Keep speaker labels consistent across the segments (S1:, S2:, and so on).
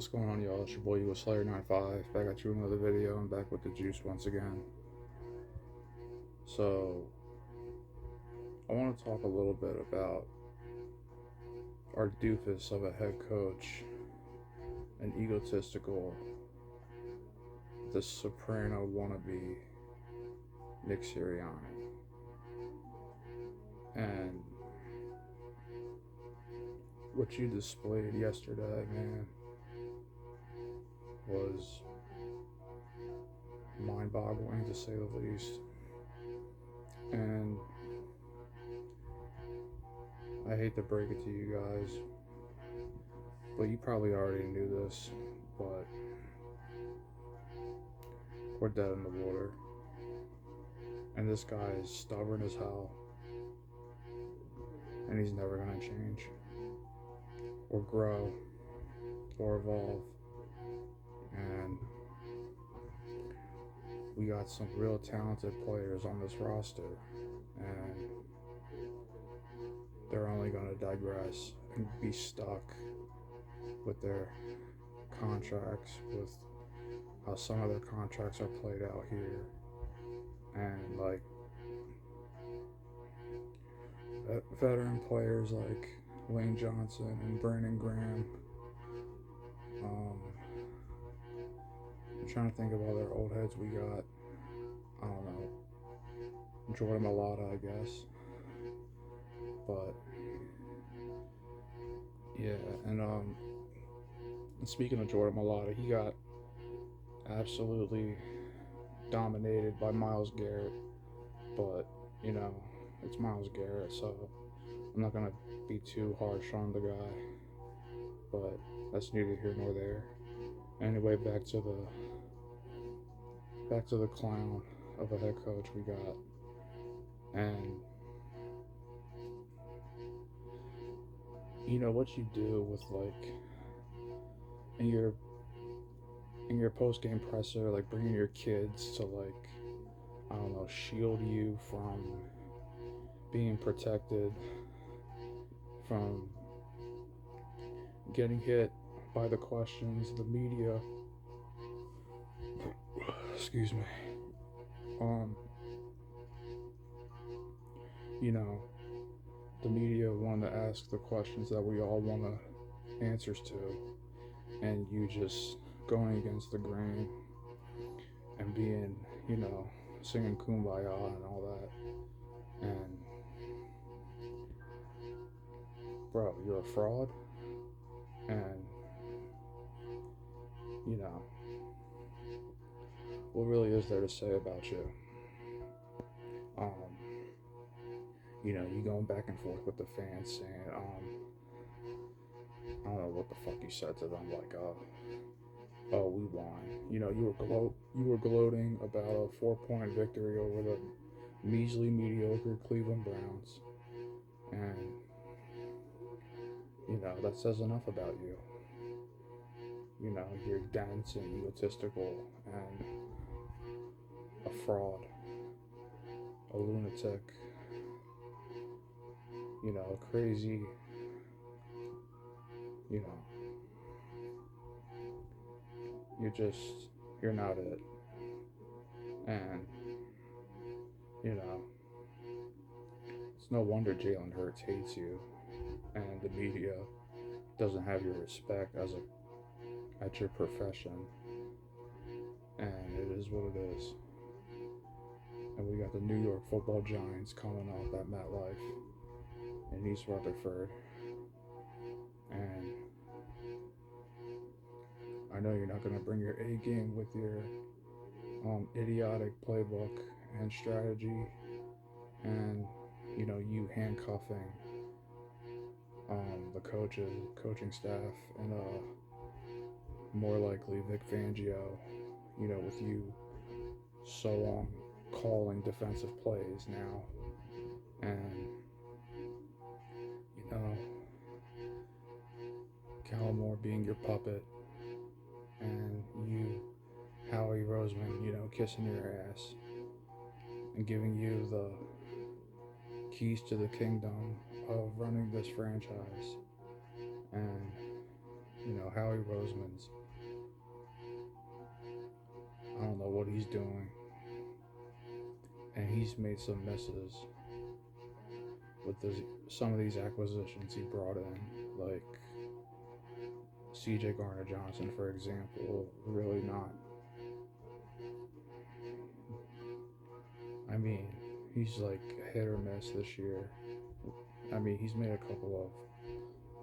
S1: What's going on, y'all? It's your boy, Slayer95, back at you with another video. I'm back with the juice once again. So, I want to talk a little bit about our doofus of a head coach, an egotistical, the soprano wannabe, Nick Sirianni. And what you displayed yesterday, man, was mind-boggling to say the least. And I hate to break it to you guys, but you probably already knew this, but we're dead in the water. And this guy is stubborn as hell, and he's never gonna change or grow or evolve. And we got some real talented players on this roster, and they're only going to digress and be stuck with their contracts, with how some of their contracts are played out here. And like veteran players like Lane Johnson and Brandon Graham, I'm trying to think of all their old heads we got. I don't know. Jordan Malata, I guess. But yeah, and speaking of Jordan Malata, he got absolutely dominated by Myles Garrett. But you know, it's Myles Garrett, so I'm not gonna be too harsh on the guy. But that's neither here nor there. Anyway, back to the clown of a head coach we got. And you know what you do with, like, in your post-game presser, like bringing your kids to, like, I don't know, shield you from being protected, from getting hit by the questions, the media. Excuse me. You know, the media want to ask the questions that we all want answers to, and you just going against the grain and being, you know, singing Kumbaya and all that. And bro, you're a fraud, and you know, what really is there to say about you? You know, you going back and forth with the fans saying, I don't know what the fuck you said to them, like, oh, we won. You know, you were gloating about a 4-point victory over the measly, mediocre Cleveland Browns, and you know that says enough about you. You know, you're dense and egotistical and a fraud, a lunatic, you know, crazy, you know, you're not it. And, you know, it's no wonder Jalen Hurts hates you and the media doesn't have your respect at your profession. And it is what it is. And we got the New York Football Giants coming up at MetLife in East Rutherford. And I know you're not going to bring your A game with your idiotic playbook and strategy, and you know, you handcuffing the coaching staff, and more likely Vic Fangio, you know, with you so calling defensive plays now, and you know, Kellen Moore being your puppet, and you, Howie Roseman, you know, kissing your ass and giving you the keys to the kingdom of running this franchise. And Howie Roseman's, I don't know what he's doing, and he's made some misses with some of these acquisitions he brought in, like C.J. Garner-Johnson, for example. Really not. I mean, he's like hit or miss this year. I mean, he's made a couple of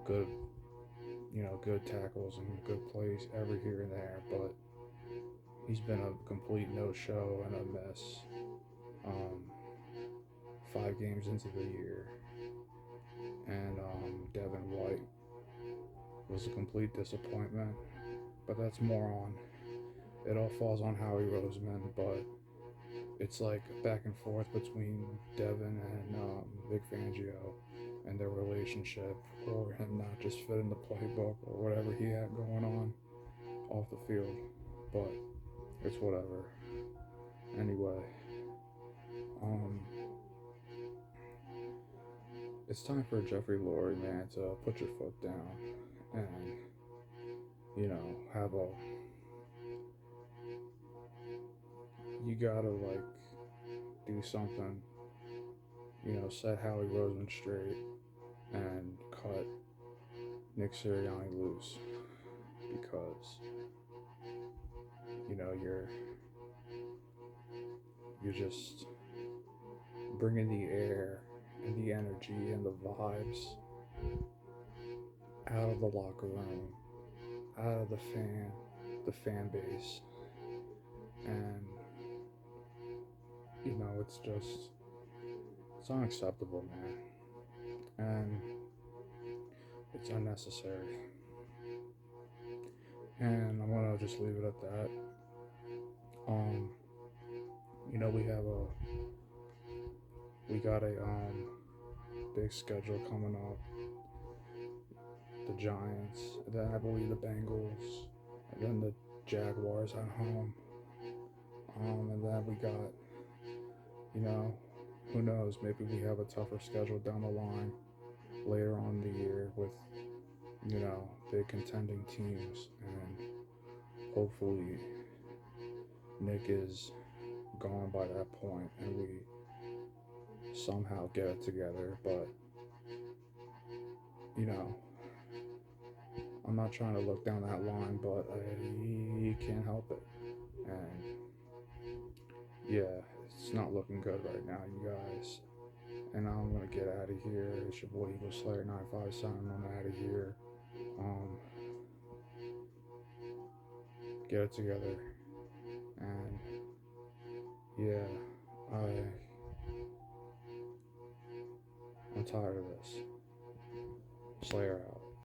S1: good tackles and good plays every here and there, but he's been a complete no-show and a miss. 5 games into the year, and Devin White was a complete disappointment. But that's more on. It all falls on Howie Roseman, but it's like back and forth between Devin and Vic Fangio and their relationship, or him not just fitting the playbook or whatever he had going on off the field. But it's whatever. Anyway, it's time for Jeffrey Lurie, man, to put your foot down and have a. You gotta do something. Set Howie Roseman straight and cut Nick Sirianni loose, because you're just bringing the air and the energy and the vibes out of the locker room, out of the fan base, and it's unacceptable, man, and it's unnecessary, and I'm gonna just leave it at that. We got a big schedule coming up. The Giants, and then I believe the Bengals, and then the Jaguars at home. And then we got, who knows, maybe we have a tougher schedule down the line later on in the year with, big contending teams. And hopefully Nick is gone by that point and we somehow get it together. But, I'm not trying to look down that line, but you can't help it. And yeah, it's not looking good right now, you guys. And I'm gonna get out of here. It's your boy Eagle Slayer 95 signing on out of here. Get it together. And yeah, I'm tired of this. Slayer out.